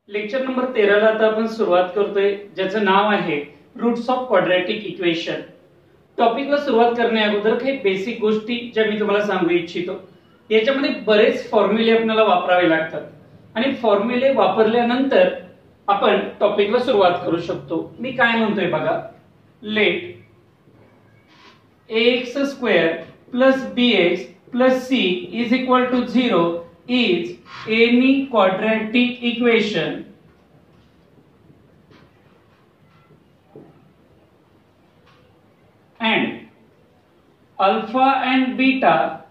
Lecture number 13 ला आता आपण सुरुवात करतोय, ज्याचं नाव आहे रूट्स ऑफ क्वाड्रॅटिक इक्वेशन. टॉपिकला सुरुवात करण्या अगोदर काही बेसिक गोष्टी ज्या मी तुम्हाला सांगू इच्छितो. याच्यामध्ये बरेच फॉर्म्युले आपल्याला वापरावे लागतात आणि फॉर्म्युले वापरल्यानंतर आपण टॉपिकला सुरुवात करू शकतो. मी काय म्हणतोय बघा, late ax² + bx + c = 0 is any quadratic equation and alpha and beta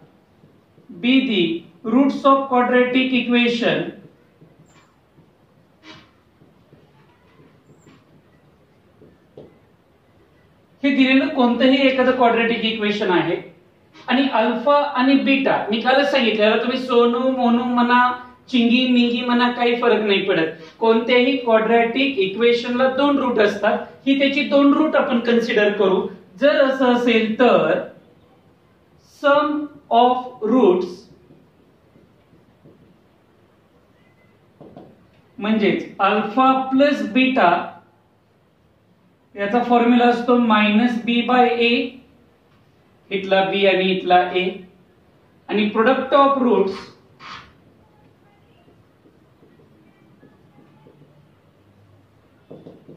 be the roots of quadratic equation हे दिलेलं कोणतंही एखादं क्वाड्रॅटिक इक्वेशन आहे आणि अल्फा आणि बीटा मी कालच सांगितलं, तुम्ही सोनू मोनू म्हणा, चिंगी मिंगी म्हणा, काही फरक नाही पडत. कोणत्याही क्वाड्रॅटिक इक्वेशनला दोन रूट असतात. ही त्याची दोन रूट आपण कन्सिडर करू. जर असं असेल तर सम ऑफ रूट्स म्हणजेच अल्फा प्लस बीटा याचा फॉर्म्युला असतो -b/a, इथला b आणि इथला a, आणि प्रोडक्ट ऑफ रूट्स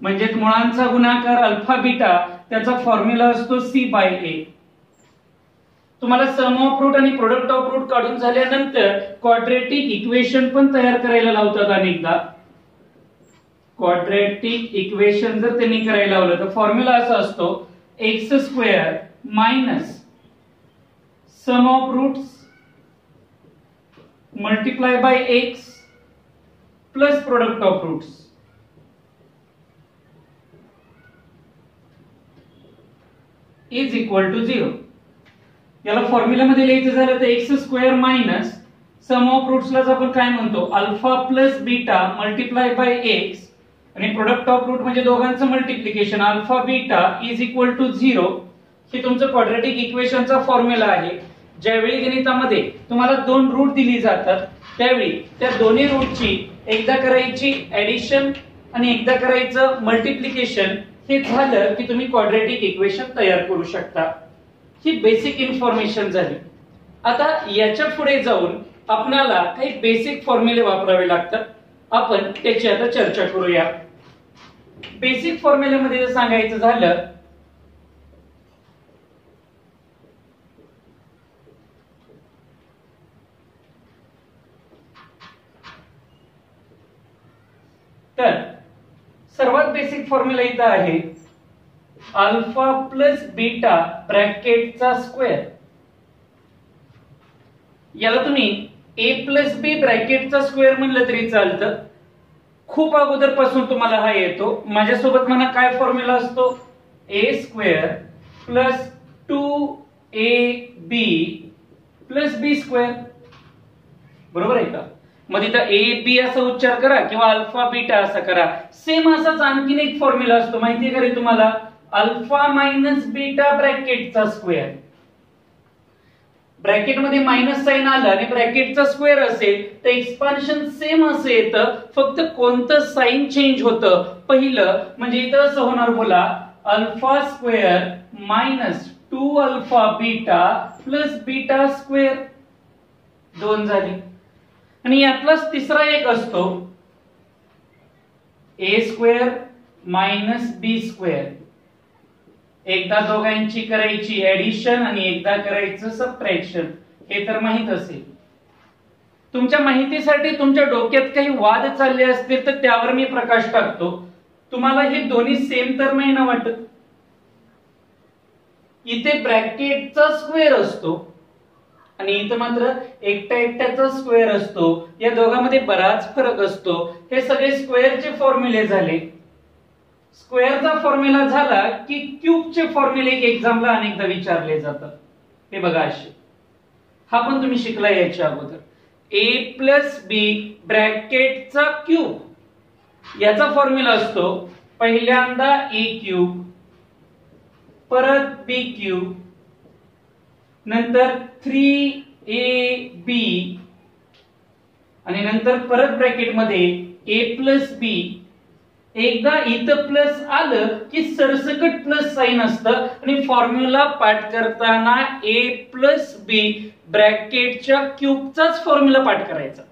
म्हणजे मुळांचा गुणाकार अल्फा बीटा, त्याचा फॉर्म्युला असतो c/a. तुम्हाला सम ऑफ रूट आणि प्रोडक्ट ऑफ रूट काढून झाल्यानंतर क्वाड्रॅटिक इक्वेशन पण तयार करायला लावतात अनेकदा. क्वाड्रॅटिक इक्वेशन जर त्यांनी करायला लावलं तर फॉर्म्युला असा असतो x² - sum of roots multiply by x plus product of roots. Is equal to 0. याला फॉर्म्युला मध्ये लिहायचं झालं तर x² - सम ऑफ रूट्सलाच आपण काय म्हणतो, alpha plus beta multiply by x, आणि प्रोडक्ट ऑफ रूट म्हणजे दोघांचं multiplication alpha beta is equal to 0. हे तुमचं क्वाड्रॅटिक इक्वेशनचा फॉर्म्युला आहे. ज्यावेळी गणितामध्ये तुम्हाला दोन रूट दिली जातात त्यावेळी त्या दोन्ही रूटची एकदा करायची ऍडिशन आणि एकदा करायचं मल्टिप्लिकेशन. हे झालं की तुम्ही क्वाड्रॅटिक इक्वेशन तयार करू शकता. ही बेसिक इन्फॉर्मेशन झाली. आता याच्या पुढे जाऊन आपल्याला काही बेसिक फॉर्म्युले वापरावे लागतात. आपण त्याची आता चर्चा करूया. बेसिक फॉर्म्युल्यामध्ये जर सांगायचं झालं तर सर्वात बेसिक फॉर्म्युला इथं आहे अल्फा प्लस बीटा ब्रॅकेटचा स्क्वेअर. याला तुम्ही a प्लस बी ब्रॅकेटचा स्क्वेअर म्हणलं तरी चालतं. खूप अगोदर पासून तुम्हाला हा येतो. माझ्यासोबत म्हणा काय फॉर्म्युला असतो, a² + 2ab + b². बरोबर आहे का? मग इथं a b असा उच्चार करा किंवा अल्फा बीटा असा करा. सेम असाच आणखीन एक फॉर्म्युला असतो, माहितीये का रे तुम्हाला, अल्फा मायनस बीटा ब्रॅकेटचा स्क्वेअर. ब्रॅकेट मध्ये मायनस साइन आलं आणि ब्रॅकेटचा स्क्वेअर असेल तर एक्सपान्शन सेम असं येतं, फक्त कोणतं साइन चेंज होतं. पहिलं म्हणजे इथं असं होणार, बोला अल्फा² - 2 अल्फा बीटा + बीटा स्क्वेअर. दोन झाली. आणि यातलाच तिसरा एक असतो a² - b². एकदा दोघांची करायची ऍडिशन आणि एकदा करायचं सबट्रॅक्शन. हे तर माहित असेल. तुमच्या माहितीसाठी तुमच्या डोक्यात काही वाद चालले असतील तर त्यावर मी प्रकाश टाकतो. तुम्हाला हे दोन्ही सेम तर नाही ना वाटत. इथे ब्रॅकेटचा स्क्वेअर असतो आणि इथं मात्र एकट्याचा स्क्वेअर असतो. या दोघांमध्ये बराच फरक असतो. हे सगळे स्क्वेअरचे फॉर्म्युले झाले. स्क्वेअरचा फॉर्म्युला झाला की क्यूबचे फॉर्म्युले एक्झामला अनेकदा विचारले जातात. हे बघा असे, हा पण तुम्ही शिकला याच्या अगोदर. a + b ब्रॅकेटचा क्यूब, याचा फॉर्म्युला असतो पहिल्यांदा a³ परत b³ नंतर 3ab आणि नंतर परत ब्रॅकेट मध्ये ए प्लस बी, एकदा इथं प्लस आलं की सरसकट प्लस साइन असतं आणि फॉर्म्युला पाठ करताना ए प्लस बी ब्रॅकेटच्या क्यूबचाच फॉर्म्युला पाठ करायचा.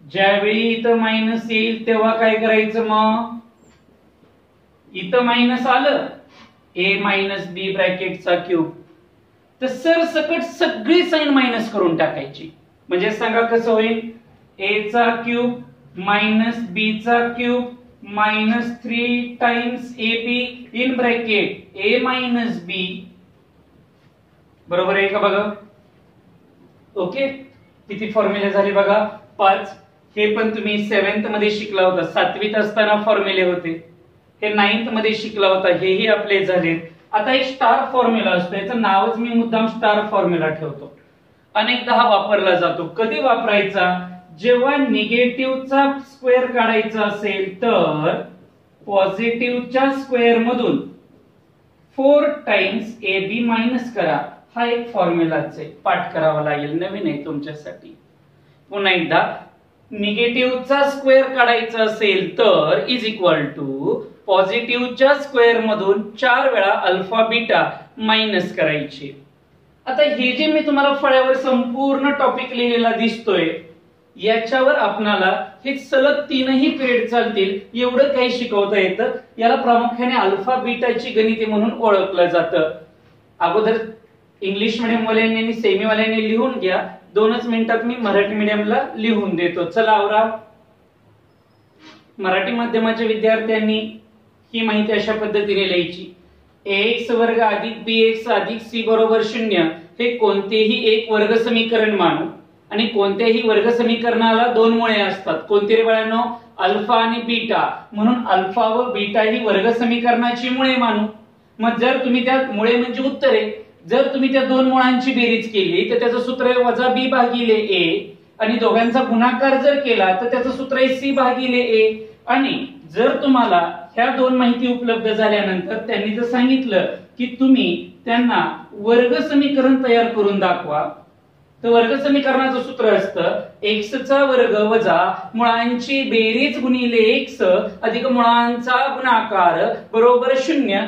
ज्यावेळी इथं मायनस येईल तेव्हा काय करायचं, मग इथं मायनस आलं ए मायनस बी ब्रॅकेटचा क्यूब, तर सरसकट सगळी साइन मायनस करून टाकायची. म्हणजे सांगा कसं होईल, ए चा क्यूब मायनस बी चा cube minus 3 times A B in bracket A minus B, बरोबर आहे का बघा. ओके, किती फॉर्म्युले झाले बघा, 5. हे पण तुम्ही 7th मध्ये शिकला होता, 7वीत असताना फॉर्म्युले होते. हे 9th मध्ये शिकला होता, हेही आपले झाले. आता एक स्टार फॉर्म्युला असतो, याचं नावच मी मुद्दाम स्टार फॉर्म्युला ठेवतो. अनेकदा हा वापरला जातो. कधी वापरायचा, जेव्हा निगेटिव्हचा स्क्वेअर काढायचा असेल तर पॉझिटिव्हच्या स्क्वेअर मधून 4 टाइम्स ए बी मायनस करा. हा एक फॉर्म्युलाच आहे, पाठ करावा लागेल, नवीन आहे तुमच्यासाठी. पुन्हा एकदा, निगेटिव्हचा स्क्वेअर काढायचा असेल तर इज इक्वल टू पॉझिटिव्हच्या स्क्वेअर मधून 4 वेळा अल्फा बीटा मायनस करायची. आता हे जे मी तुम्हाला फळ्यावर संपूर्ण टॉपिक लिहिलेला दिसतोय, याच्यावर आपणाला हे सलग 3ही पिरियड चालतील एवढं काही शिकवता येतं. याला प्रामुख्याने अल्फा बीटाची गणिते म्हणून ओळखलं जातं. अगोदर इंग्लिश मीडियम वाल्यांनी आणि सेमी वाल्यांनी लिहून घ्या, 2च मिनिटात मी मराठी मीडियमला लिहून देतो. चला आवरा. मराठी माध्यमाच्या विद्यार्थ्यांनी ही माहिती अशा पद्धतीने लिहायची. ax वर्ग अधिक bx अधिक c बरोबर 0 हे कोणतेही एक वर्ग समीकरण मानू आणि कोणत्याही वर्ग समीकरणाला 2 मुळे असतात. कोणते रे बाळांनो, अल्फा आणि बीटा. म्हणून अल्फा व बीटा ही वर्ग समीकरणाची मुळे मानू. मग जर तुम्ही त्या मुळे म्हणजे उत्तरे, जर तुम्ही त्या 2 मुळांची बेरीज केली तर त्याचं सूत्र आहे वजा बी भागिले ए, आणि दोघांचा गुणाकार जर केला तर त्याचं सूत्र आहे सी भागिले ए. आणि जर तुम्हाला ह्या 2 माहिती उपलब्ध झाल्यानंतर त्यांनी जर सांगितलं की तुम्ही त्यांना वर्ग समीकरण तयार करून दाखवा, तर वर्ग समीकरणाचं सूत्र असतं x चा वर्ग वजा मुळांची बेरीज गुणिले x अधिक मुळांचा गुणाकार बरोबर 0.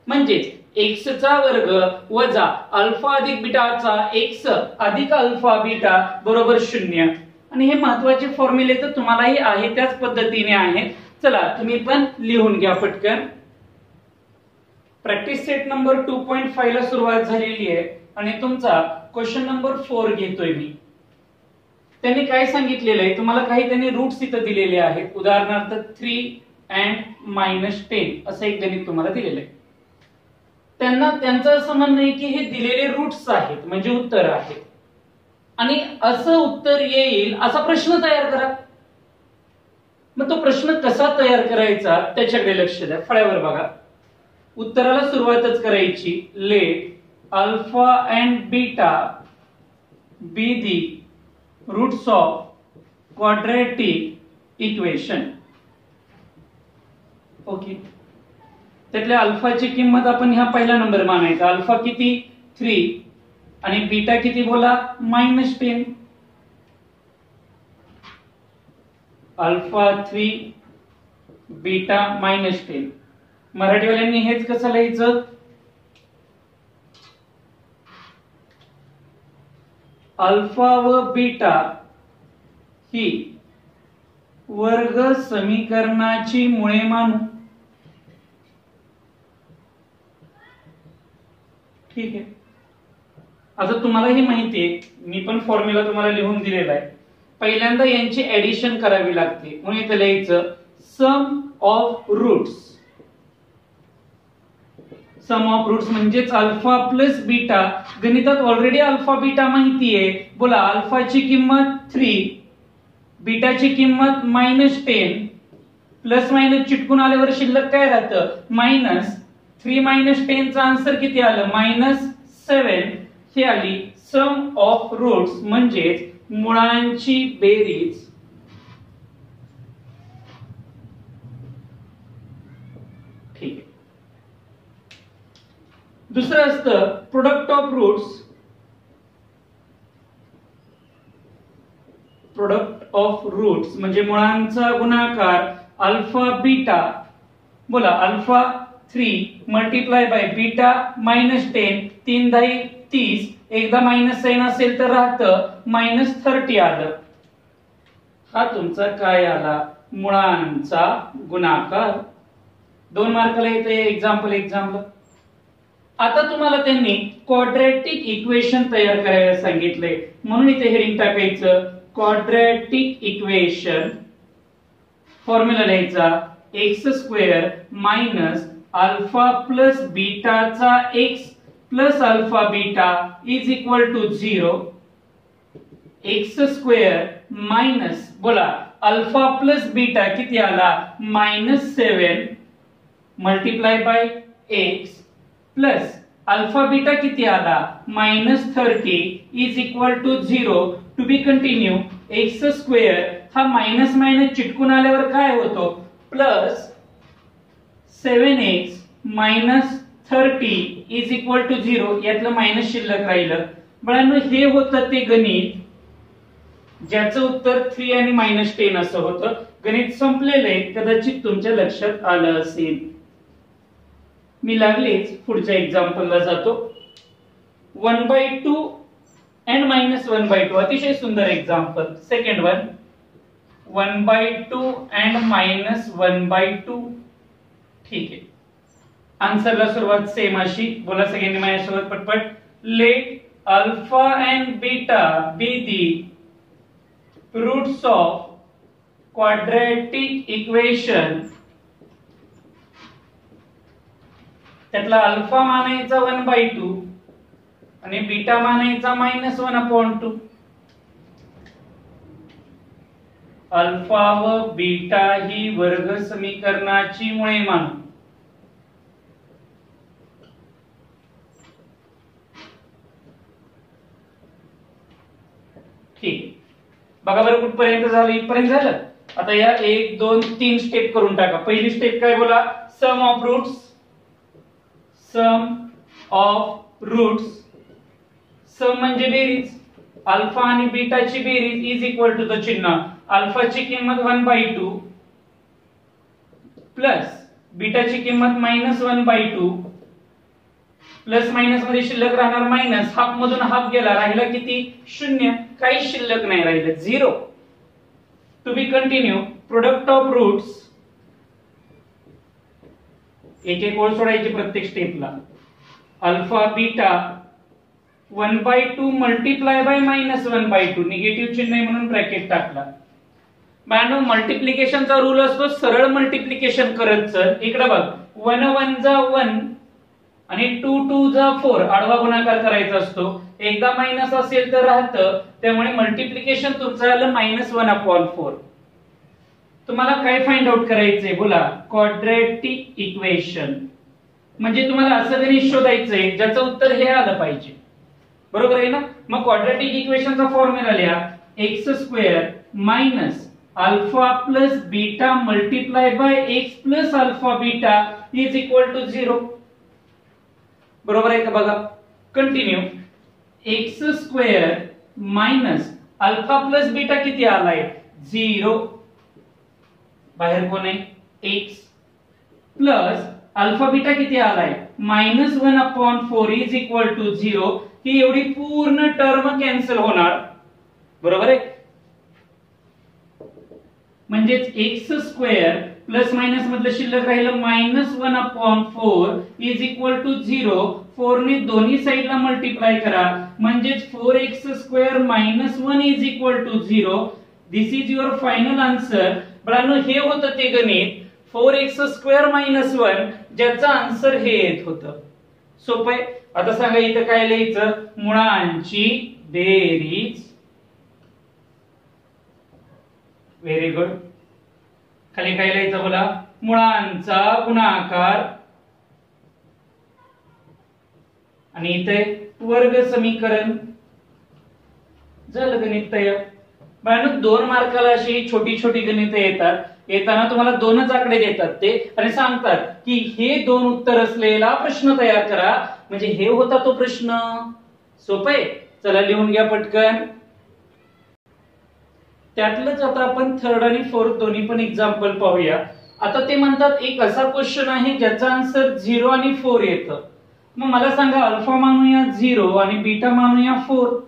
म्हणजेच x चा वर्ग वजा अल्फा अधिक बीटाचा x अधिक अल्फा बीटा बरोबर 0. आणि हे महत्वाचे फॉर्म्युले तर तुम्हालाही आहे त्याच पद्धतीने आहेत. चला तुम्ही पण लिहून घ्या पटकन. प्रॅक्टिस सेट नंबर 2.5 ला सुरुवात झालेली आहे आणि तुमचा क्वेश्चन नंबर 4 घेतोय मी. त्यांनी काय सांगितलेलं आहे तुम्हाला, काही त्यांनी रूट्स इथं दिलेले आहेत. उदाहरणार्थ 3 and -10 असं एक गणित तुम्हाला दिलेलं आहे. त्यांचं असं म्हणणं आहे की हे दिलेले रूट्स आहेत म्हणजे उत्तर आहे, आणि असं उत्तर येईल असा प्रश्न तयार करा. मग तो प्रश्न कसा तयार करायचा त्याच्याकडे लक्ष द्या. फळ्यावर बघा, उत्तराला सुरुवातच करायची. Let alpha and beta be the roots of quadratic equation. Okay, त्यातल्या अल्फाची किंमत आपण ह्या पहिला नंबर मानायचा. अल्फा किती 3 आणि बीटा किती बोला -10. Alpha 3 beta -10. मराठीवाल्यांनी हेच कसं लिहायचं, अल्फा व बीटा ही वर्ग समीकरणाची मुळे मानू. ठीक आहे. आता तुम्हाला ही माहिती आहे, मी पण फॉर्म्युला तुम्हाला लिहून दिलेला आहे. पहिल्यांदा यांची ऍडिशन करावी लागते म्हणून इथे लिहायचं sum of roots. Sum of roots म्हणजेच अल्फा प्लस बीटा. गणितात ऑलरेडी अल्फा बीटा माहिती आहे. बोला, अल्फाची किंमत 3, बीटाची किंमत -10, प्लस मायनस चिटकून आल्यावर शिल्लक काय राहतं -3 -10 चा आन्सर किती आलं -7. ही आली सम ऑफ रूट्स म्हणजेच मुळांची बेरीज. ठीक आहे. दुसरं असतं product of roots. Product of roots म्हणजे मुळांचा गुणाकार अल्फा बीटा, बोला अल्फा 3 मल्टिप्लाय बाय बीटा -10, 3 10 30, एकदा मायनस साइन असेल तर राहतं -30 आलं. हा तुमचा काय आला? मुळांचा गुणाकार. 2 मार्काला येते एक्झाम्पल. आता तुम्हाला त्यांनी क्वाड्रॅटिक इक्वेशन तयार करायला सांगितले, म्हणून इथे हेडिंग टाकायचं क्वाड्रॅटिक इक्वेशन. फॉर्म्युला लिहायचा x² मायनस अल्फा प्लस बीटाचा x plus alpha beta is equal to 0. x² minus, बोला अल्फा प्लस बीटा किती आला? -7 multiply by x plus alpha beta किती आला? -30 is equal to 0. To be continue. x² हा minus minus चिटकून आल्यावर काय होतो? Plus 7x minus 30 is equal to 0. यातलं मायनस शिल्लक राहिलं. बाळांनो, हे होतं ते गणित ज्याचं उत्तर 3 आणि -10 असं होतं. गणित संपलेलं आहे, कदाचित तुमच्या लक्षात आलं असेल. मी लागलेच पुढच्या एक्झाम्पलला जातो. 1/2 and -1/2 अतिशय सुंदर एक्झाम्पल. Second one 1/2 and -1/2. ठीक आहे. आन्सरला सुरुवात सेम अशी. बोला सगळ्यांनी माझ्यासोबत पटपट. Let alpha and beta be the roots of quadratic equation. त्यातला अल्फा मानायचा 1/2 आणि बीटा मानायचा -1/2. अल्फा व बीटा ही वर्ग समीकरणाची मुळे मानू. ठीक. बघा बरं कुठपर्यंत झालं? इथपर्यंत झालं. आता या 1 2 3 स्टेप करून टाका. पहिली स्टेप काय? बोला sum of roots. Sum of roots. Sum म्हणजे बेरीज. अल्फा आणि बीटाची बेरीज इज इक्वल टू द चिन्ह. अल्फाची किंमत 1/2 प्लस बीटाची किंमत -1/2 प्लस मायनस मध्ये शिल्लक राहणार मायनस. हाफ मधून हाफ गेला, राहिला किती? 0. काही शिल्लक नाही राहिलं, 0. To be continue. Product of roots. एक ओळ सोडायची प्रत्येक स्टेपला. Alpha beta 1/2 multiply by -1/2. Negative चिन्ह आहे म्हणून ब्रॅकेट टाकला. बाळांनो, मल्टिप्लिकेशनचा रूल असतो सरळ मल्टिप्लिकेशन करत चल. इकडे बघ 1 1 जा 1 आणि 2 2 जा 4 आडवा गुणाकार करायचा असतो. एकदा मायनस असेल तर राहतं, त्यामुळे मल्टिप्लिकेशन तुमचं झालं -1/4. तुम्हाला काय फाइंड आउट करायचंय? बोला क्वाड्रॅटिक इक्वेशन. म्हणजे तुम्हाला असं गणित शोधायचंय ज्याचं उत्तर हे आलं पाहिजे. बरोबर आहे ना? मग क्वाड्रॅटिक इक्वेशनचा फॉर्म्युला लिहा. x² minus alpha plus beta multiply by x plus alpha beta is equal to 0. बरोबर आहे का? बघा continue. x² minus alpha plus beta किती आलाय? 0. बाहेर कोण आहे? x प्लस अल्फा बीटा किती आलाय? -1/4 इज इक्वल टू 0. ही एवढी पूर्ण टर्म कॅन्सल होणार. बरोबर आहे? म्हणजेच x² प्लस मायनस मधलं शिल्लक राहिलं -1/4 इज इक्वल टू 0. 4 ने दोन्ही साइडला मल्टिप्लाय करा, म्हणजेच 4x² - 1 is equal to 0. This is your final answer. बाळांनो, हे होतं ते गणित 4x² - 1 ज्याचं आन्सर हे येत होतं. सोपं आहे. आता सांगा इथं काय लिहायचं? मुळांची बेरीज. Very good. खाली काय लिहायचं? बोला मुळांचा गुणाकार. आणि इथे वर्ग समीकरण. झालं गणित तयार. बाळांनो, 2 मार्काला अशी छोटी छोटी गणितं येतात. येताना तुम्हाला 2च आकडे देतात ते आणि सांगतात की हे 2 उत्तर असलेला प्रश्न तयार करा. म्हणजे हे होता तो प्रश्न. सोपं आहे. चला लिहून घ्या पटकन. त्यातलंच आता आपण थर्ड आणि फोर्थ दोन्ही पण एक्झाम्पल पाहूया. आता ते म्हणतात एक असा क्वेश्चन आहे ज्याचा आन्सर 0 आणि 4 येतं. मग मला सांगा अल्फा मानूया 0 आणि बीटा मानूया 4.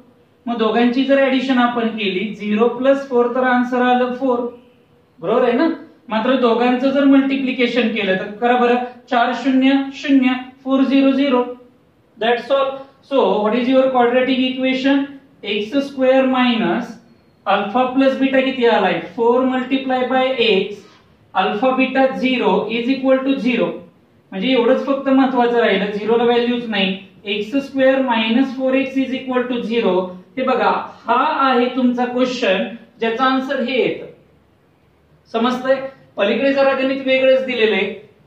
मग दोघांची जर ऍडिशन आपण केली 0 प्लस 4 तर आन्सर आलं 4. बरोबर आहे ना. मात्र दोघांचं जर मल्टिप्लिकेशन केलं तर करा बरं. 4 0 0 4 0 0. That's all. So what is your quadratic equation? X square minus alpha plus beta किती आलाय 4 multiply by x alpha beta 0 is equal to 0. म्हणजे एवढंच फक्त महत्वाचं राहिलं, 0 ला व्हॅल्यूज नाही. X square minus 4x is equal to 0. हे बघा हा आहे तुमचा क्वेश्चन ज्याचा आन्सर हे येतं. समजतंय? पलीकडे जरा गणित वेगळेच दिलेले.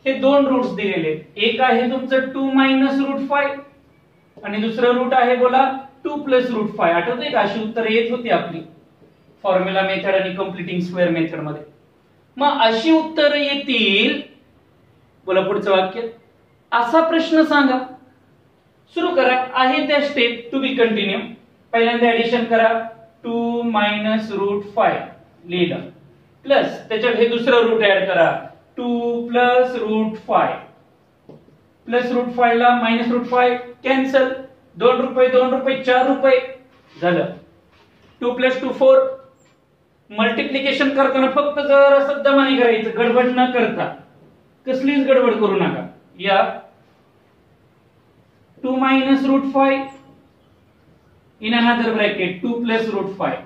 हे दोन रूट्स दिलेले. एक आहे तुमचं 2 मायनस रूट 5 आणि दुसरं रूट आहे बोला 2 प्लस रूट 5. आठवतंय का अशी उत्तर येत होती आपली फॉर्म्युला मेथड आणि कम्प्लिटिंग स्क्वेअर मेथड मध्ये. मग अशी उत्तर येतील. बोला पुढचं वाक्य. असा प्रश्न सांगा. सुरू करा. आहे त्या स्टेप टू बी कंटिन्यू. पहिल्यांदा ऍडिशन करा. 2 मायनस रूट 5 लिहिलं प्लस त्याच्यात हे दुसरं रूट ऍड करा 2 प्लस रूट 5 प्लस रूट 5 ला मायनस रूट 5 कॅन्सल. 2 रुपये 2 रुपये 4 रुपये झालं. 2 प्लस 2 4. मल्टिप्लिकेशन करताना फक्त जर असं दमाने करायचं, गडबड न करता. कसलीच गडबड करू नका. या 2 minus root 5 in another bracket 2 plus root 5.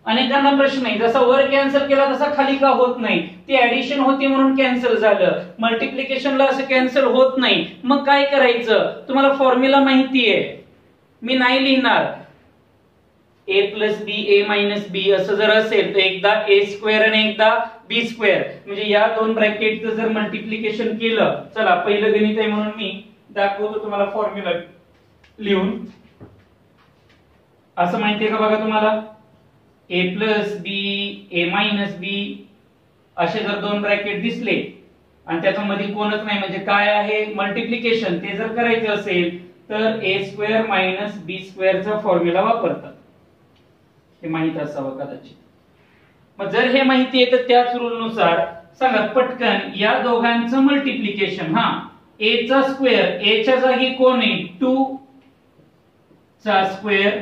अनेकांना प्रश्न आहे जसा वर कॅन्सल केला तसा खाली का होत नाही? ती ऍडिशन होती म्हणून कॅन्सल झालं. मल्टिप्लिकेशनला असं कॅन्सल होत नाही. मग काय करायचं? तुम्हाला फॉर्म्युला माहितीये, मी नाही लिहिणार. a plus B A minus B असं जर असेल तर एकदा ए स्क्वेअर आणि एकदा बी स्क्वेअर, म्हणजे या दोन ब्रॅकेटचं जर मल्टिप्लिकेशन केलं. चला पहिलं गणित आहे म्हणून मी दाखवतो तुम्हाला फॉर्म्युला लिहून. असं माहितीये का बघा तुम्हाला. ए प्लस बी ए मायनस बी असे जर दोन ब्रॅकेट दिसले आणि त्याच्यामध्ये कोणच नाही म्हणजे काय आहे मल्टिप्लिकेशन, ते जर करायचं असेल तर ए स्क्वेअर मायनस बी स्क्वेअरचा फॉर्म्युला वापरतात. हे माहित असावं कदाचित. मग जर हे माहिती आहे तर त्याच रूल नुसार सांगा पटकन या दोघांचं मल्टिप्लिकेशन. हा ए चा स्क्वेअर, ए च्या जागी कोण आहे 2 चा स्क्वेअर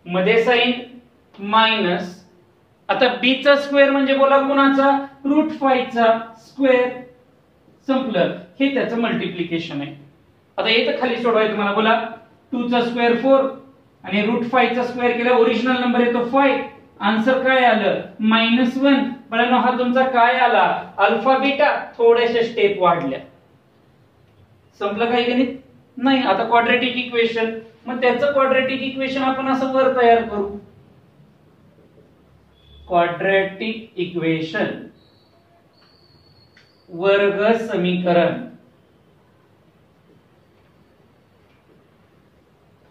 मध्ये साइन मायनस. आता बी चा स्क्वेअर म्हणजे बोला कोणाचा रूट 5 चा स्क्वेअर. संपलं. हे त्याचं मल्टिप्लिकेशन आहे. आता येतं खाली सोडवायचं तुम्हाला. बोला 2 चा स्क्वेअर 4 आणि रूट 5 चा स्क्वेअर केला ओरिजिनल नंबर येतो 5. आन्सर काय आलं -1. बघा हा तुमचा काय आला अल्फा बीटा. थोड्याशा स्टेप वाढल्या. संपलं काही गणित नाही. आता क्वाड्रॅटिक इक्वेशन. मग त्याचं क्वाड्रॅटिक इक्वेशन आपण असं वर तयार करू. क्वाड्रॅटिक इक्वेशन वर्ग समीकरण.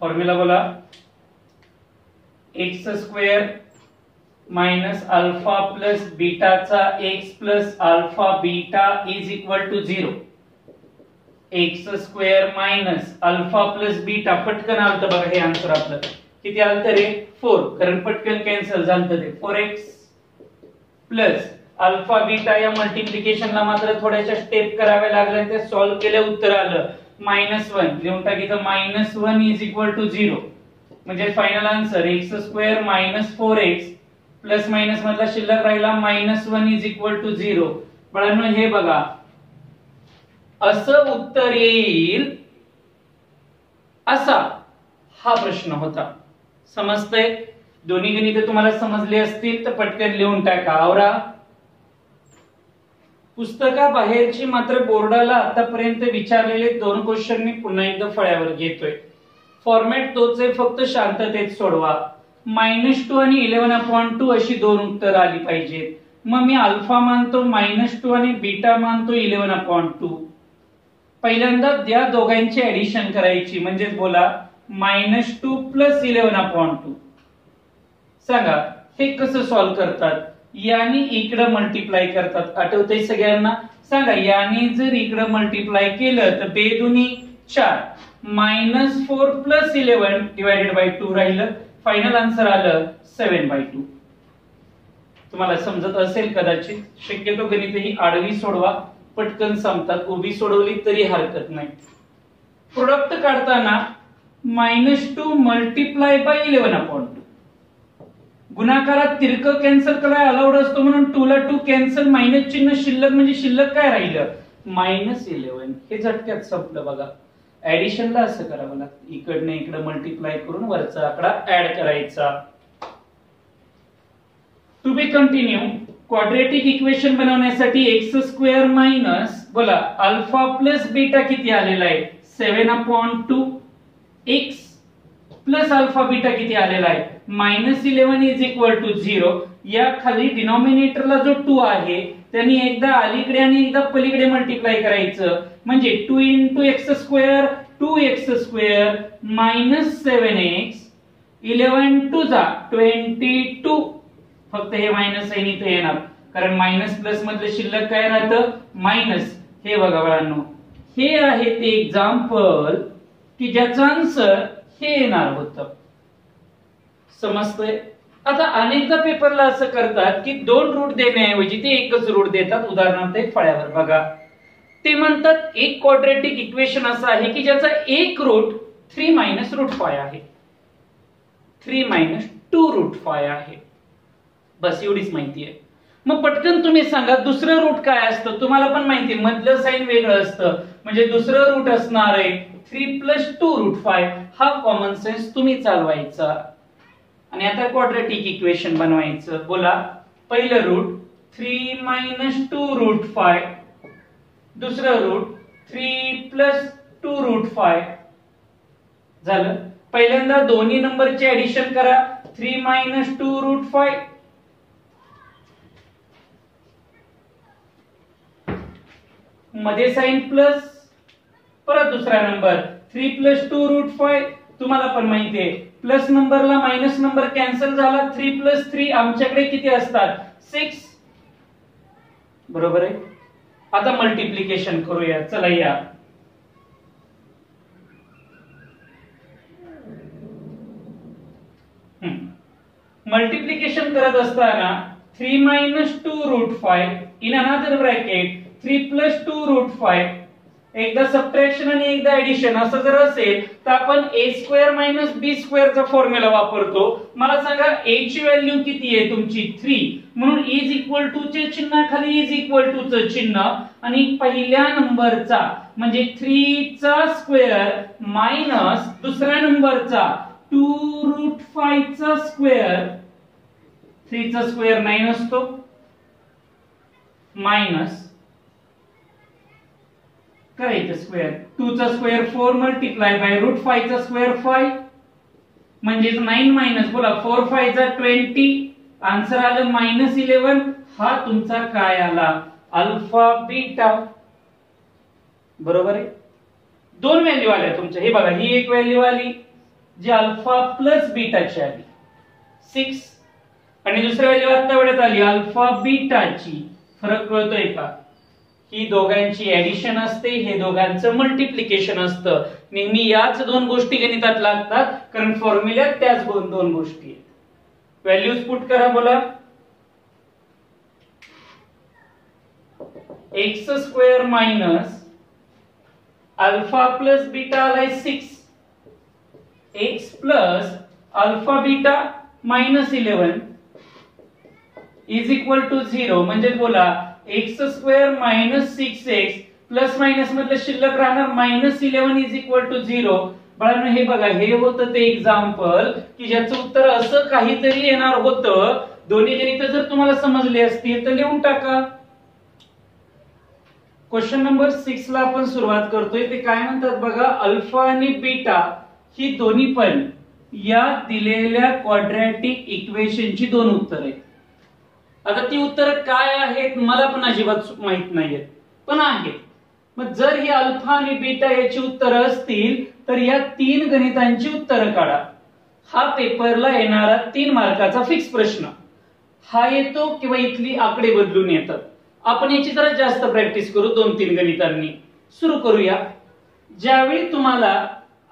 फॉर्म्युला बोला x square minus alpha plus बीटाचा x plus alpha beta is equal to 0. X square minus alpha plus beta. पटकन आलतं बघा हे आन्सर आपलं. किती आलतं रे 4. कारण पटकन कॅन्सल झालं ते 4x प्लस अल्फा बीटा. या मल्टिप्लिकेशनला मात्र थोड्याशा स्टेप कराव्या लागल्या. ते सॉल्व्ह केल्या उत्तर आलं -1. लिहून टाकायचं -1 इज इक्वल टू 0. म्हणजे final answer x square minus 4x plus minus मधला शिल्लक राहिला -1 इज इक्वल टू 0. बाळांनो हे बघा असं उत्तर येईल असा हा प्रश्न होता. समजतंय? दोन्ही गणिते तुम्हाला समजले असतील तर पटकन लिहून टाका. आवरा. पुस्तकाबाहेरची मात्र बोर्डाला आतापर्यंत विचारलेले 2 क्वेश्चन मी पुन्हा एकदा फळ्यावर घेतोय. फॉर्मॅट तोच आहे, फक्त शांततेत सोडवा. -2 आणि 11/2 अशी 2 उत्तर आली पाहिजेत. मग मी अल्फा मानतो -2 आणि बीटा मानतो 11/2. पहिल्यांदा त्या दोघांची ऍडिशन करायची म्हणजेच बोला -2 प्लस 11/2. सांगा हे कसं सॉल्व्ह करतात? यानी इकडे मल्टिप्लाय करतात. आठवतंय सगळ्यांना? सांगा यानी जर इकडे मल्टिप्लाय केलं तर बेदुनी 4 -4 प्लस 11 डिवायडेड बाय 2 राहिलं. फायनल आन्सर आलं 7/2. तुम्हाला समजत असेल कदाचित. शक्यतो गणित ही आडवी सोडवा, पटकन संपतात. उभी सोडवली तरी हरकत नाही. प्रोडक्ट काढताना -2 मल्टिप्लाय बाय 11/2. गुणाकारात तिरक कॅन्सल करायला अलाउड असतो म्हणून 2 ला 2 कॅन्सल, मायनस चिन्ह शिल्लक म्हणजे शिल्लक काय राहिलं -11. हे झटक्यात संपलं बघा. ऍडिशनला असं करावं लागतं, इकडनं इकडे मल्टिप्लाय करून वरचा आकडा ऍड करायचा. To be continue. Quadratic equation बनवण्यासाठी x² मायनस बोला अल्फा प्लस बीटा किती आलेला आहे 7/2. x प्लस अल्फा बीटा किती आलेला आहे -11 = 0. या खाली डिनॉमिनेटरला जो 2 आहे त्यांनी एकदा अलीकडे आणि एकदा पलीकडे मल्टिप्लाय करायचं, म्हणजे 2 × x² 2x² - 7x 11 × 2 22. फक्त हे मायनस साइन इथे येणार, कारण मायनस प्लस मधले शिल्लक काय राहतं मायनस. हे बघा बाळांनो, हे आहे ते एक्झाम्पल की ज्याचा आन्सर हे येणार होतं. समजतंय? आता अनेकदा पेपरला असं करतात की 2 रूट देण्याऐवजी ते एकच रूट देतात. उदाहरणार्थ एक फळ्यावर बघा, ते म्हणतात एक क्वाड्रेटिक इक्वेशन असं आहे की ज्याचा एक रूट 3 - √5 आहे, 3 - 2√5 आहे. बस एवढीच माहिती आहे. मग पटकन तुम्ही सांगा दुसरं रूट काय असतं. तुम्हाला पण माहिती आहे मधलं साइन वेगळं असतं, म्हणजे दुसरं रूट असणार आहे 3 + 2√5. हा कॉमन सेन्स तुम्ही चालवायचा आणि आता क्वाड्रेटिक इक्वेशन बनवायचं. बोला पहिलं रूट 3 - 2√5, दुसरं रूट 3 + 2√5 झालं. पहिल्यांदा दोन्ही नंबरचे ऍडिशन करा. 3 - 2√5 मध्ये साइन प्लस, परत दुसरा नंबर 3 + 2√5. तुम्हाला पण माहिती आहे प्लस नंबरला मायनस नंबर कॅन्सल झाला. 3 + 3 आमच्याकडे किती असतात 6. बरोबर आहे. आता मल्टिप्लिकेशन करूया. चला या. मल्टिप्लिकेशन करत असताना 3 - 2√5 इन अनदर ब्रॅकेट 3 + 2√5. एकदा सबट्रॅक्शन आणि एकदा ऍडिशन असं जर असेल तर आपण a² - b² चा फॉर्म्युला वापरतो. मला सांगा a ची व्हॅल्यू किती आहे तुमची 3, म्हणून = चे चिन्ह खाली = च चिन्ह आणि पहिल्या नंबरचा म्हणजे 3 चा स्क्वेअर मायनस दुसऱ्या नंबरचा 2√5 चा स्क्वेअर. 3 चा स्क्वेअर 9 असतो मायनस करायचं स्क्वेअर 2 चा स्क्वेअर 4 मल्टिप्लाय बाय √5 चा स्क्वेअर 5 म्हणजे 9 मायनस बोला 4 × 5 = 20. आन्सर आलं -11. हा तुमचा काय आला अल्फा बीटा. बरोबर आहे. 2 व्हॅल्यू आल्या तुमच्या. हे बघा ही एक व्हॅल्यू आली जी अल्फा प्लस बीटाची आली 6 आणि दुसरी व्हॅल्यू आता वेळेत आली अल्फा बीटाची. फरक कळतोय का? ही दोघांची ऍडिशन असते, हे दोघांचं मल्टिप्लिकेशन असतं. नेहमी याच 2 गोष्टी गणितात लागतात कारण फॉर्म्युल्यात त्याच 2 गोष्टी आहेत. व्हॅल्यूज पुट करा. बोला x² minus alpha plus beta आलाय 6, x प्लस अल्फा बीटा -11 = 0. म्हणजे बोला x² - 6x प्लस मायनस मधलं शिल्लक राहणार -11 = 0. बाळांनो हे बघा हे होतं ते एक्झाम्पल की ज्याचं उत्तर असं काहीतरी येणार होतं. दोन्ही गणित जर तुम्हाला समजले असतील तर लिहून टाका. क्वेश्चन नंबर 6 ला आपण सुरुवात करतोय. ते काय म्हणतात बघा अल्फा आणि बीटा ही दोन्ही पण या दिलेल्या क्वाड्रॅटिक इक्वेशनची 2 उत्तरे आहेत. आता ती उत्तर काय आहेत मला पण अजिबात माहित नाहीयेत पण आहेत. मग जर ही अल्फा आणि बीटा याची उत्तरं असतील तर या 3 गणितांची उत्तरं काढा. हा पेपरला येणारा 3 मार्काचा फिक्स प्रश्न हा येतो किंवा इथली आकडे बदलून येतात. आपण याची जरा जास्त प्रॅक्टिस करू 2-3 गणितांनी. सुरू करूया. ज्यावेळी तुम्हाला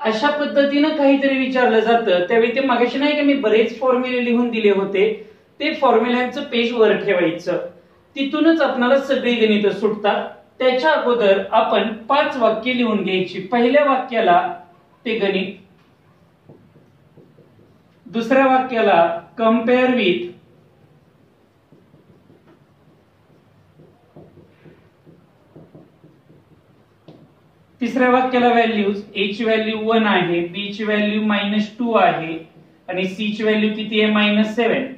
अशा पद्धतीनं काहीतरी विचारलं जातं त्यावेळी ते मगाशी नाही का मी बरेच फॉर्म्युले लिहून दिले होते, ते फॉर्म्युल्यांचं पेज वर ठेवायचं, तिथूनच आपल्याला सगळी गणितं सुटतात. त्याच्या अगोदर आपण 5 वाक्य लिहून घ्यायची. पहिल्या वाक्याला ते गणित, दुसऱ्या वाक्याला कम्पेअर विथ, तिसऱ्या वाक्याला व्हॅल्यूज, ए ची व्हॅल्यू 1 आहे, बी ची व्हॅल्यू -2 आहे आणि सी ची व्हॅल्यू किती आहे -7.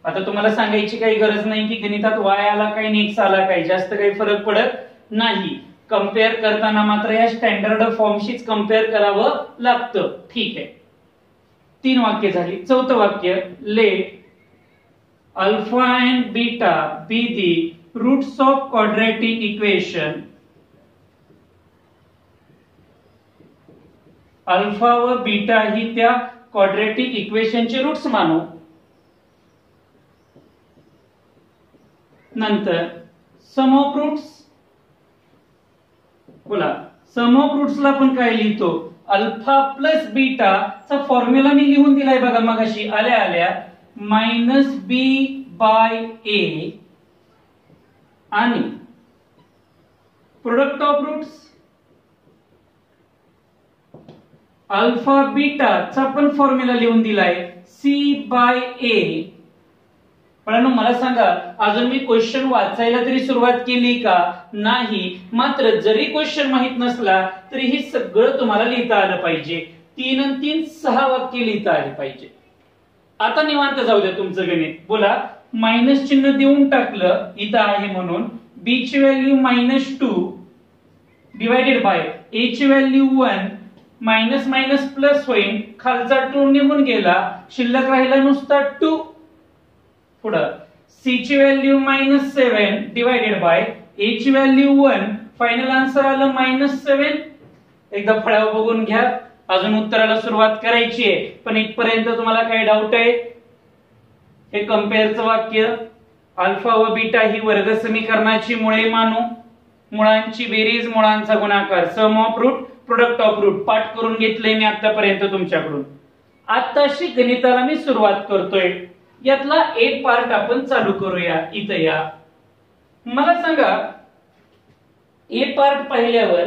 आता तुम्हाला सांगायची काही गरज नाही की गणितात y आला काय आणि x आला काय, जास्त काही फरक पडत नाही. कम्पेअर करताना मात्र या स्टँडर्ड फॉर्मशीच कम्पेअर करावं लागतं. ठीक आहे, 3 वाक्य झाली. चौथं वाक्य, let alpha and beta be the roots of quadratic equation. Alpha व बीटा ही त्या क्वाड्रॅटिक इक्वेशनचे रूट्स मानू. नंतर सम ऑफ रूट्स, बोला सम ऑफ रूट्सला आपण काय लिहितो, अल्फा प्लस बीटा चा फॉर्म्युला मी लिहून दिलाय बघा मगाशी आल्या आल्या, -b/a आणि product of roots alpha beta चा पण फॉर्म्युला लिहून दिलाय c/a. पण मला सांगा, अजून मी क्वेश्चन वाचायला तरी सुरुवात केली का नाही? मात्र जरी क्वेश्चन माहित नसला तरी हे सगळं तुम्हाला लिहिता आलं पाहिजे. 3 आणि 3 6 वाक्य लिहिता आले पाहिजे. आता निवांत जाऊ द्या तुमचं गणित. बोला, मायनस चिन्ह देऊन टाकलं इथं आहे म्हणून, बी ची व्हॅल्यू -2 डिवायडेड बाय ए ची व्हॅल्यू 1, मायनस मायनस प्लस होईल, खालचा 2 निघून गेला, शिल्लक राहिला नुसता 2. पुढं सी ची व्हॅल्यू -7 डिवायडेड बाय ए ची व्हॅल्यू 1, फायनल आन्सर आलं -7. एकदा फळ्यावर बघून घ्या, अजून उत्तराला सुरुवात करायची आहे. पण इथपर्यंत तुम्हाला काय डाऊट आहे? हे कम्पेअरचं वाक्य, अल्फा व बीटा ही वर्ग समीकरणाची मुळे मानू, मुळांची बेरीज, मुळांचा गुणाकार, sum of root, product of root पाठ करून घेतलंय मी आतापर्यंत तुमच्याकडून. आताशी गणिताला मी सुरुवात करतोय. यातला एक पार्ट आपण चालू करूया. इथं या, मला सांगा, ए पार्ट पाहिल्यावर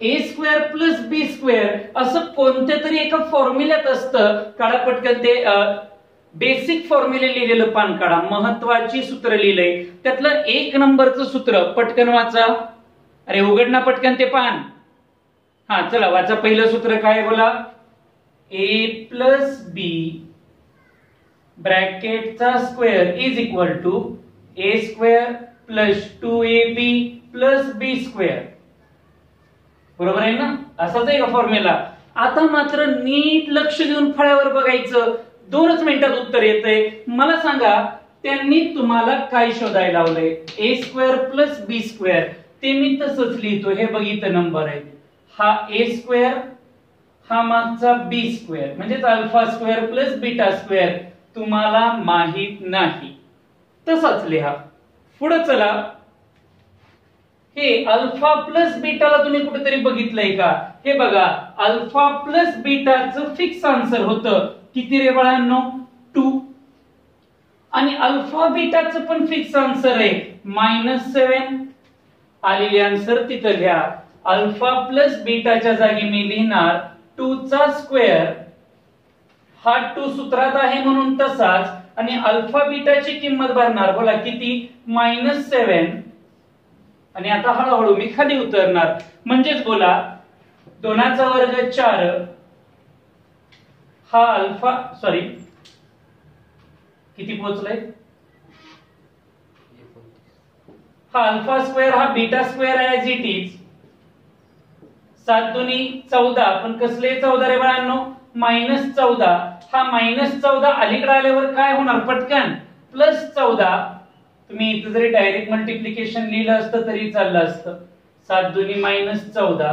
a² + b² असं कोणत्या तरी एका फॉर्म्युल्यात असतं. काढा पटकन ते बेसिक फॉर्म्युले लिहिलेलं पान काढा, महत्वाची सूत्र लिहिलंय, त्यातलं 1 नंबरचं सूत्र पटकन वाचा. अरे उघड ना पटकन ते पान. हा चला वाचा. पहिलं सूत्र काय बोला, a + b ब्रॅकेटचा square is equal to a² + 2ab + b². बरोबर आहे ना? असाच आहे का फॉर्म्युला? आता मात्र नीट लक्ष देऊन फळ्यावर बघायचं. 2च मिनिटात उत्तर येतंय. मला सांगा, त्यांनी तुम्हाला काय शोधायला लावलंय? a² + b². ते मी तसंच लिहितो. हे बघितलं नंबर आहे, हा a², हा मागचा b², म्हणजेच α² + β². तुम्हाला माहित नाही तसंच लिहा. पुढे चला. हे अल्फा प्लस बीटाला तुम्ही कुठेतरी बघितलंय का? हे बघा, अल्फा प्लस बीटाचं फिक्स आन्सर होतं किती रे बाळांनो? 2. आणि अल्फा बीटाचं पण फिक्स आन्सर आहे -7. आलेली आन्सर तिथं लिहा. अल्फा प्लस बीटाच्या जागी मी लिहिणार 2 चा स्क्वेअर. हा 2 सूत्रात आहे म्हणून तसाच, आणि अल्फा बीटाची किंमत भरणार. बोला किती? -7. आणि आता हळूहळू मी खाली उतरणार. म्हणजेच बोला 2चा वर्ग 4, हा अल्फा, सॉरी किती पोहोचलाय, हा α², हा β² ऍज इट इज. 7 दूनी 14, पण कसले 14 रे बाळांनो? -14. हा -14 अलीकडे आल्यावर काय होणार? पटकन +14. तुम्ही इथे जरी डायरेक्ट मल्टिप्लिकेशन लिहिलं असतं तरी चाललं असतं. 7 दूनी -14,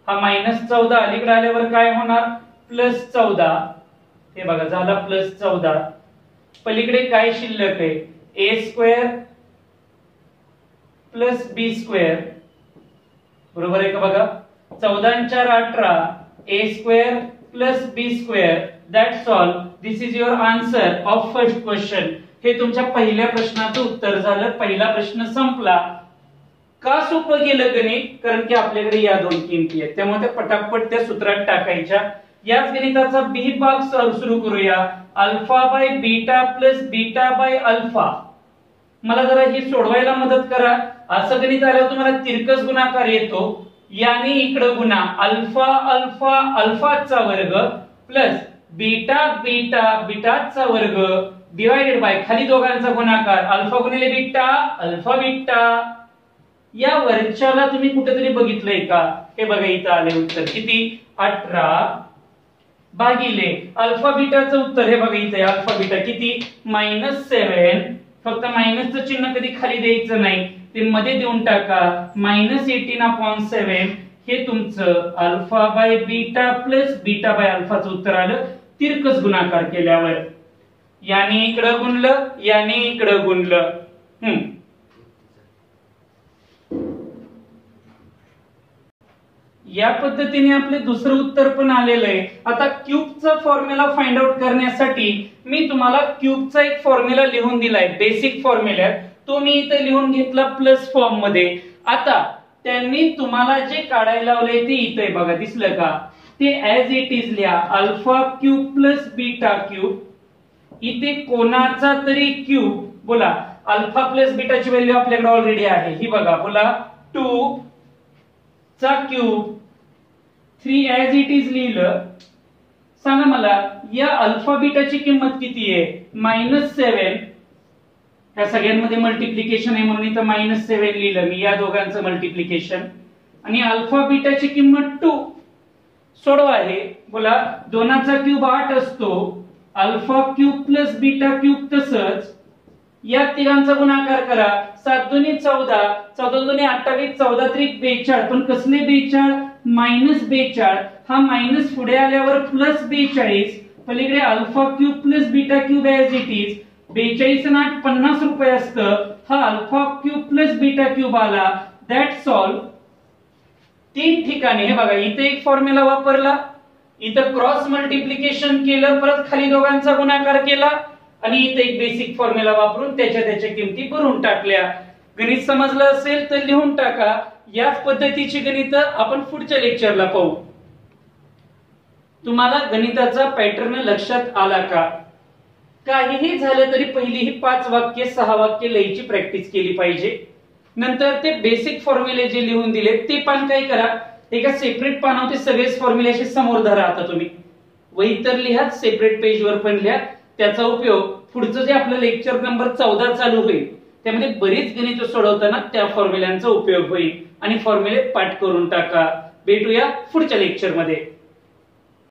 हा -14 अलीकडे आल्यावर काय होणार? +14. हे बघा झाला +14. पलीकडे काय शिल्लक आहे? a² + b². बरोबर आहे का बघा? 14 4 18 a square plus b square. That's all. This is your answer of first question. हे तुमच्या पहिल्या प्रश्नाचं उत्तर झालं. पहिला प्रश्न संपला. का सोपं गेलं गणित? कारण की आपल्याकडे या दोन किमती आहेत, त्यामुळे त्या पटापट त्या सूत्रात टाकायच्या. याच गणिताचा बी भाग सुरू करूया. Alpha by beta plus beta by alpha. मला जरा ही सोडवायला मदत करा. असं गणित आल्यावर तुम्हाला तिरकस गुणाकार येतो. याने इकडे गुणा अल्फा अल्फा अल्फाचा वर्ग प्लस बीटा बीटा बीटाचा वर्ग डिवाइडेड बाय खाली दोघांचा गुणाकार अल्फा गुणिले बीटा अल्फा बीटा. या वरच्याला तुम्ही कुठेतरी बघितलंय का? हे बघा इथं आले उत्तर किती 18 भागिले अल्फा बीटाचं उत्तर हे बघा इथे अल्फा बीटा किती -7. फक्त मायनसचं चिन्ह कधी खाली द्यायचं नाही, ते मध्ये देऊन टाका. -18/7 हे तुमचं alpha by beta plus beta by अल्फाचं उत्तर आलं तिरकस गुणाकार केल्यावर. याने इकडं गुणलं, याने इकडं गुणलं. या पद्धतीने आपले दुसरं उत्तर पण आलेलं आहे. आता क्यूबचा फॉर्म्युला फाइंड आउट करण्यासाठी मी तुम्हाला क्यूबचा एक फॉर्म्युला लिहून दिलाय, बेसिक फॉर्म्युला. तो मी इथे लिहून घेतला प्लस फॉर्म मध्ये. आता त्यांनी तुम्हाला जे काढायला लावलंय ते इथे बघा, दिसलं का? ते ऍज इट इज लिहा. Alpha cube plus beta cube. इथे कोणाचा तरी क्यूब बोला. अल्फा प्लस बीटाची व्हॅल्यू आपल्याकडे ऑलरेडी आहे, ही बघा. बोला 2 चा क्यूब 3 ऍज इट इज लिहिलं. सांगा मला या अल्फा बीटाची किंमत किती आहे? -7. या सगळ्यांमध्ये मल्टिप्लिकेशन आहे म्हणून इथं -7 लिहिलं मी, या दोघांचं मल्टिप्लिकेशन. आणि अल्फा बीटाची किंमत 2. सोडवा हे. बोला 2चा क्यूब 8 असतो. Alpha cube plus beta cube तसंच. या तिघांचा गुणाकार करा. 7 दूनी 14, 14 दूनी 28, 14 त्रिक 42. पण कसले 42? -42. हा मायनस पुढे आल्यावर प्लस 42. पलीकडे alpha cube plus beta cube as it is. 42 आणि 8 50 रुपये असतं. हा alpha cube plus beta cube आला. That's all. 3 ठिकाणी हे बघा इथे एक फॉर्म्युला वापरला, इथं क्रॉस मल्टिप्लिकेशन केलं, परत खाली दोघांचा गुणाकार केला, आणि इथे एक बेसिक फॉर्म्युला वापरून त्याच्या किमती भरून टाकल्या. गणित समजलं असेल तर लिहून टाका. याच पद्धतीची गणित आपण पुढच्या लेक्चरला पाहू. तुम्हाला गणिताचा पॅटर्न लक्षात आला का? काहीही झालं तरी पहिली ही 5 वाक्य 6 वाक्य लिहायची प्रॅक्टिस केली पाहिजे. नंतर ते बेसिक फॉर्म्युले जे लिहून दिले ते पण काय करा, एका सेपरेट पानावरती सगळेच फॉर्म्युले समोर धरा. आता तुम्ही वही तर लिहा, सेपरेट पेजवर पण लिहा. त्याचा उपयोग पुढचं जे आपलं लेक्चर नंबर 14 चालू होईल त्यामध्ये बरीच गणित सोडवताना त्या फॉर्म्युल्यांचा उपयोग होईल. आणि फॉर्म्युले पाठ करून टाका. भेटूया पुढच्या लेक्चर मध्ये.